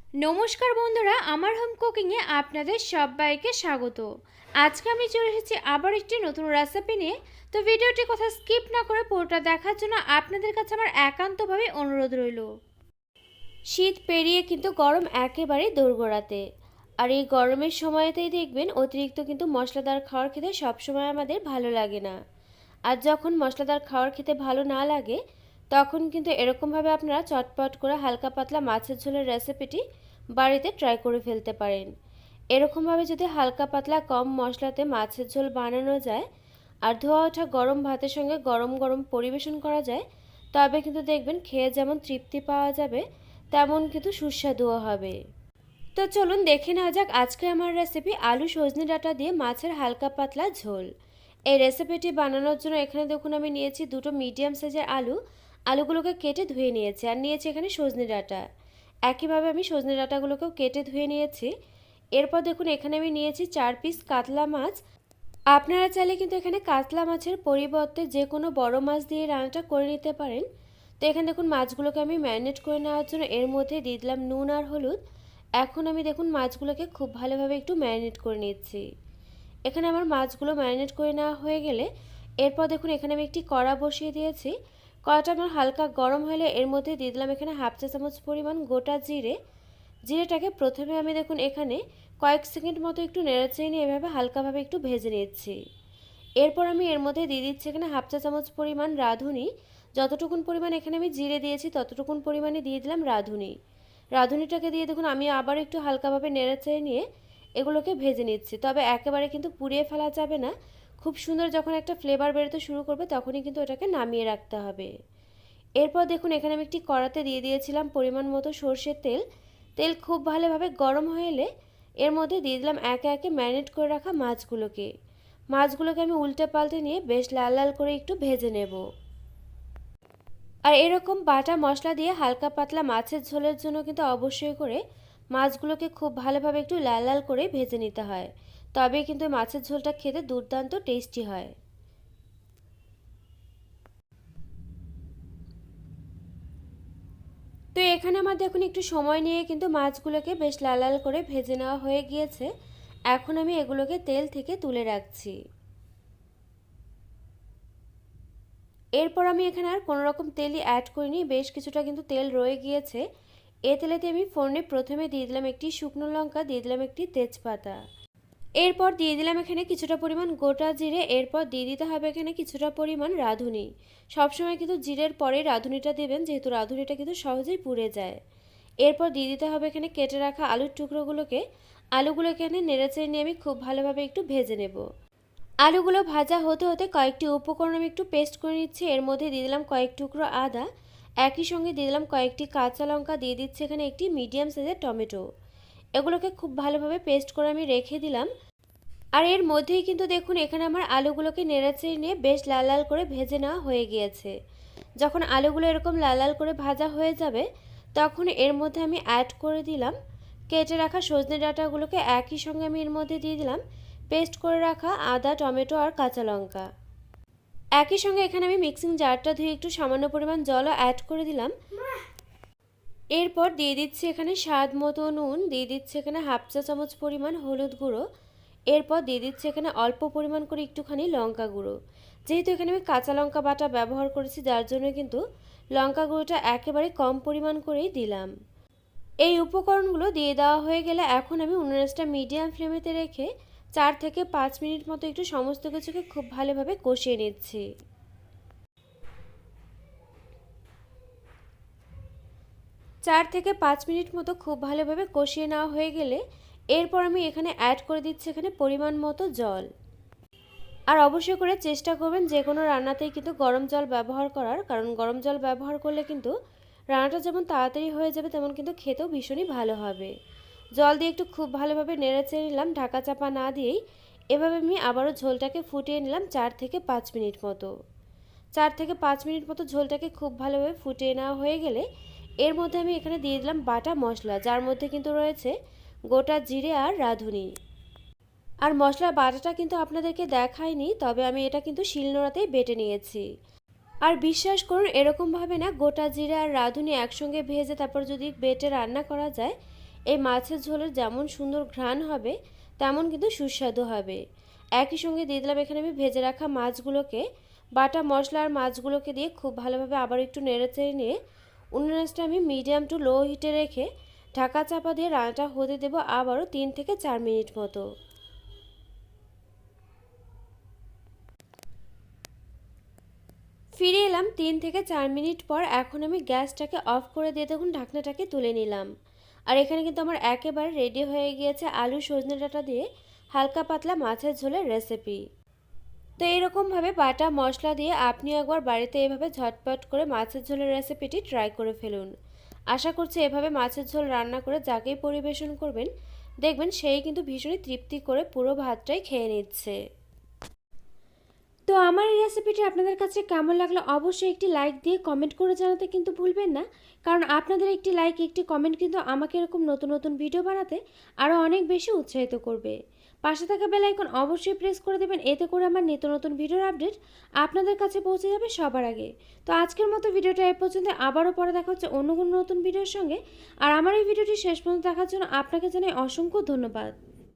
নমস্কার বন্ধুরা, আমার হোম কুকিংয়ে আপনাদের সবাইকে স্বাগত। আজকে আমি চলে এসেছি আবার একটি নতুন রেসিপি নিয়ে। তো ভিডিওটি কথা স্কিপ না করে পুরোটা দেখার জন্য আপনাদের কাছে আমার একান্তভাবে অনুরোধ রইল। শীত পেরিয়ে কিন্তু গরম একেবারে দোরগোড়াতে। আর এই গরমের সময়তেই দেখবেন অতিরিক্ত কিন্তু মশলাদার খাবার খেতে সবসময় আমাদের ভালো লাগে না। আর যখন মশলাদার খাবার খেতে ভালো না লাগে তখন কিন্তু এরকমভাবে আপনারা চটপট করে হালকা পাতলা মাছের ঝোলের রেসিপিটি বাড়িতে ট্রাই করে ফেলতে পারেন। এরকমভাবে যদি হালকা পাতলা কম মশলাতে মাছের ঝোল বানানো যায় আর ধোয়া ওঠা গরম ভাতের সঙ্গে গরম গরম পরিবেশন করা যায়, তবে কিন্তু দেখবেন খেয়ে যেমন তৃপ্তি পাওয়া যাবে তেমন কিন্তু সুস্বাদুও হবে। তো চলুন দেখে নেওয়া যাক আজকে আমার রেসিপি আলু সজনে ডাঁটা দিয়ে মাছের হালকা পাতলা ঝোল। এই রেসিপিটি বানানোর জন্য এখানে দেখুন আমি নিয়েছি দুটো মিডিয়াম সাইজের আলুগুলোকে কেটে ধুয়ে নিয়েছি আর নিয়েছি এখানে সজনে ডাঁটা। একইভাবে আমি সজনে ডাঁটাগুলোকেও কেটে ধুয়ে নিয়েছি। এরপর দেখুন এখানে আমি নিয়েছি 4 পিস কাতলা মাছ। আপনারা চাইলে কিন্তু এখানে কাতলা মাছের পরিবর্তে যে কোনো বড় মাছ দিয়ে রান্নাটা করে নিতে পারেন। তো এখানে দেখুন মাছগুলোকে আমি ম্যারিনেট করে নেওয়ার জন্য এর মধ্যে দিয়ে দিলাম নুন আর হলুদ। এখন আমি দেখুন মাছগুলোকে খুব ভালোভাবে একটু ম্যারিনেট করে নিচ্ছি। এখানে আমার মাছগুলো ম্যারিনেট করে নেওয়া হয়ে গেলে এরপর দেখুন এখানে আমি একটি কড়া বসিয়ে দিয়েছি। কড়াটা আমার হালকা গরম হলে এর মধ্যে দিয়ে দিলাম এখানে হাফ চা চামচ পরিমাণ গোটা জিরে। জিরেটাকে প্রথমে আমি দেখুন এখানে কয়েক সেকেন্ড মতো একটু নেড়েচেড়ে নিয়ে এভাবে হালকাভাবে একটু ভেজে নিচ্ছি। এরপর আমি এর মধ্যে দিয়ে দিচ্ছি এখানে হাফ চা চামচ পরিমাণ রাঁধুনি। যতটুকুন পরিমাণ এখানে আমি জিরে দিয়েছি ততটুকুন পরিমাণে দিয়ে দিলাম রাঁধুনি। রাঁধুনিটাকে দিয়ে দেখুন আমি আবার একটু হালকাভাবে নেড়েচেড়ে নিয়ে এগুলোকে ভেজে নিচ্ছি। তবে একেবারে কিন্তু পুড়িয়ে ফেলা যাবে না। খুব সুন্দর যখন একটা ফ্লেভার বেরোতে শুরু করবে তখনই কিন্তু এটাকে নামিয়ে রাখতে হবে। এরপর দেখুন এখানে আমি একটি কড়াতে দিয়ে দিয়েছিলাম পরিমাণ মতো সর্ষের তেল। তেল খুব ভালোভাবে গরম হয়ে এলে এর মধ্যে দিয়ে দিলাম একে একে ম্যারিনেট করে রাখা মাছগুলোকে আমি উল্টে পাল্টে নিয়ে বেশ লাল লাল করে একটু ভেজে নেব। আর এরকম বাটা মশলা দিয়ে হালকা পাতলা মাছের ঝোলের জন্য কিন্তু অবশ্যই করে মাছগুলোকে খুব ভালোভাবে একটু লাল লাল করে ভেজে নিতে হয়। তবেই কিন্তু মাছের ঝোলটা খেতে দুর্দান্ত টেস্টি হয়। তো এখানে আমার দেখুন একটু সময় নিয়ে কিন্তু মাছগুলোকে বেশ লাল লাল করে ভেজে নেওয়া হয়ে গিয়েছে। এখন আমি এগুলোকে তেল থেকে তুলে রাখছি। এরপর আমি এখানে আর কোনো রকম তেলই অ্যাড করিনি, বেশ কিছুটা কিন্তু তেল রয়ে গিয়েছে। এই তেলেতে আমি ফোড়নে প্রথমে দিয়ে দিলাম একটি শুকনো লঙ্কা, দিয়ে দিলাম একটি তেজপাতা। এরপর দিয়ে দিলাম এখানে কিছুটা পরিমাণ গোটা জিরে। এরপর দিয়ে দিতে হবে এখানে কিছুটা পরিমাণ রাঁধুনি। সবসময় কিন্তু জিরের পরে রাঁধুনিটা দেবেন, যেহেতু রাঁধুনিটা কিন্তু সহজেই পুড়ে যায়। এরপর দিয়ে দিতে হবে এখানে কেটে রাখা আলুর টুকরোগুলোকে। আলুগুলো এখানে নেড়েচেড়ে নিয়ে আমি খুব ভালোভাবে একটু ভেজে নেব। আলুগুলো ভাজা হতে হতে কয়েকটি উপকরণ আমি একটু পেস্ট করে নিচ্ছি। এর মধ্যে দিয়ে দিলাম কয়েক টুকরো আদা, একই সঙ্গে দিয়ে দিলাম কয়েকটি কাঁচা লঙ্কা, দিয়ে দিচ্ছি এখানে একটি মিডিয়াম সাইজের টমেটো। এগুলোকে খুব ভালোভাবে পেস্ট করে আমি রেখে দিলাম। আর এর মধ্যেই কিন্তু দেখুন এখানে আমার আলুগুলোকে নেড়েচেড়ে নিয়ে বেশ লাল লাল করে ভেজে নেওয়া হয়ে গিয়েছে। যখন আলুগুলো এরকম লাল লাল করে ভাজা হয়ে যাবে তখন এর মধ্যে আমি অ্যাড করে দিলাম কেটে রাখা সজনে ডাঁটাগুলোকে। একই সঙ্গে আমি এর মধ্যে দিয়ে দিলাম পেস্ট করে রাখা আদা, টমেটো আর কাঁচা লঙ্কা। একই সঙ্গে এখানে আমি মিক্সিং জারটা ধুয়ে একটু সামান্য পরিমাণ জলও অ্যাড করে দিলাম। এরপর দিয়ে দিচ্ছি এখানে স্বাদ মতো নুন, দিয়ে দিচ্ছি এখানে হাফ চা চামচ পরিমাণ হলুদ গুঁড়ো। এরপর দিয়ে দিচ্ছি এখানে অল্প পরিমাণ করে একটুখানি লঙ্কা গুঁড়ো। যেহেতু এখানে আমি কাঁচা লঙ্কা বাটা ব্যবহার করেছি যার জন্য কিন্তু লঙ্কা গুঁড়োটা একেবারে কম পরিমাণ করেই দিলাম। এই উপকরণগুলো দিয়ে দেওয়া হয়ে গেলে এখন আমি উনুনটা মিডিয়াম ফ্লেমেতে রেখে 4 থেকে 5 মিনিট মতো একটু সমস্ত কিছুকে খুব ভালোভাবে কষিয়ে নিচ্ছি। 4 থেকে 5 মিনিট মতো খুব ভালোভাবে কষিয়ে নেওয়া হয়ে গেলে এরপর আমি এখানে অ্যাড করে দিচ্ছি এখানে পরিমাণ মতো জল। আর অবশ্যই করে চেষ্টা করবেন যে কোনো রান্নাতেই কিন্তু গরম জল ব্যবহার করার, কারণ গরম জল ব্যবহার করলে কিন্তু রান্নাটা যেমন তাড়াতাড়ি হয়ে যাবে তেমন কিন্তু খেতেও ভীষণই ভালো হবে। জল দিয়ে একটু খুব ভালোভাবে নেড়েচেড়ে নিলাম ঢাকা চাপা না দিয়েই। এভাবে আমি আবারও ঝোলটাকে ফুটিয়ে নিলাম 4 থেকে 5 মিনিট মতো। 4 থেকে 5 মিনিট মতো ঝোলটাকে খুব ভালোভাবে ফুটিয়ে নেওয়া হয়ে গেলে এর মধ্যে আমি এখানে দিয়ে দিলাম বাটা মশলা, যার মধ্যে কিন্তু রয়েছে গোটা জিরে আর রাঁধুনি। আর মশলার বাটাটা কিন্তু আপনাদেরকে দেখাইনি, তবে আমি এটা কিন্তু শিলনোড়াতেই বেটে নিয়েছি। আর বিশ্বাস করুন এরকমভাবে না গোটা জিরে আর রাঁধুনি একসঙ্গে ভেজে তারপর যদি বেটে রান্না করা যায় এই মাছের ঝোলের যেমন সুন্দর ঘ্রাণ হবে তেমন কিন্তু সুস্বাদু হবে। একই সঙ্গে দিয়ে দিলাম এখানে আমি ভেজে রাখা মাছগুলোকে। বাটা মশলা আর মাছগুলোকে দিয়ে খুব ভালোভাবে আবার একটু নেড়েচেড়ে নিয়ে উনুনের আঁচটা আমি মিডিয়াম টু লো হিটে রেখে ঢাকা চাপা দিয়ে রান্নাটা হতে দেবো আবারও 3 থেকে 4 মিনিট মতো। ফিরে এলাম 3 থেকে 4 মিনিট পর। এখন আমি গ্যাসটাকে অফ করে দিয়ে দেখুন ঢাকনাটাকে তুলে নিলাম। আর এখানে কিন্তু আমার একেবারে রেডি হয়ে গিয়েছে আলু সজনে ডাঁটা দিয়ে হালকা পাতলা মাছের ঝোলের রেসিপি। তো এইরকমভাবে বাটা মশলা দিয়ে আপনিও একবার বাড়িতে এভাবে ঝটপট করে মাছের ঝোলের রেসিপিটি ট্রাই করে ফেলুন। আশা করছি এভাবে মাছের ঝোল রান্না করে যাকেই পরিবেশন করবেন দেখবেন সেই কিন্তু ভীষণই তৃপ্তি করে পুরো ভাতটাই খেয়ে নিচ্ছে। তো আমার এই রেসিপিটি আপনাদের কাছে কেমন লাগলো অবশ্যই একটি লাইক দিয়ে কমেন্ট করে জানাতে কিন্তু ভুলবেন না, কারণ আপনাদের একটি লাইক একটি কমেন্ট কিন্তু আমাকে এরকম নতুন নতুন ভিডিও বানাতে আরও অনেক বেশি উৎসাহিত করবে। পাশে থাকা বেল আইকন অবশ্যই প্রেস করে দেবেন, এতে করে আমার নিত্য নতুন ভিডিওর আপডেট আপনাদের কাছে পৌঁছে যাবে সবার আগে। তো আজকের মতো ভিডিওটা এ পর্যন্ত, আবারও পরে দেখা হচ্ছে অন্য কোনো নতুন ভিডিওর সঙ্গে। আর আমার এই ভিডিওটি শেষ পর্যন্ত দেখার জন্য আপনাকে জানাই অসংখ্য ধন্যবাদ।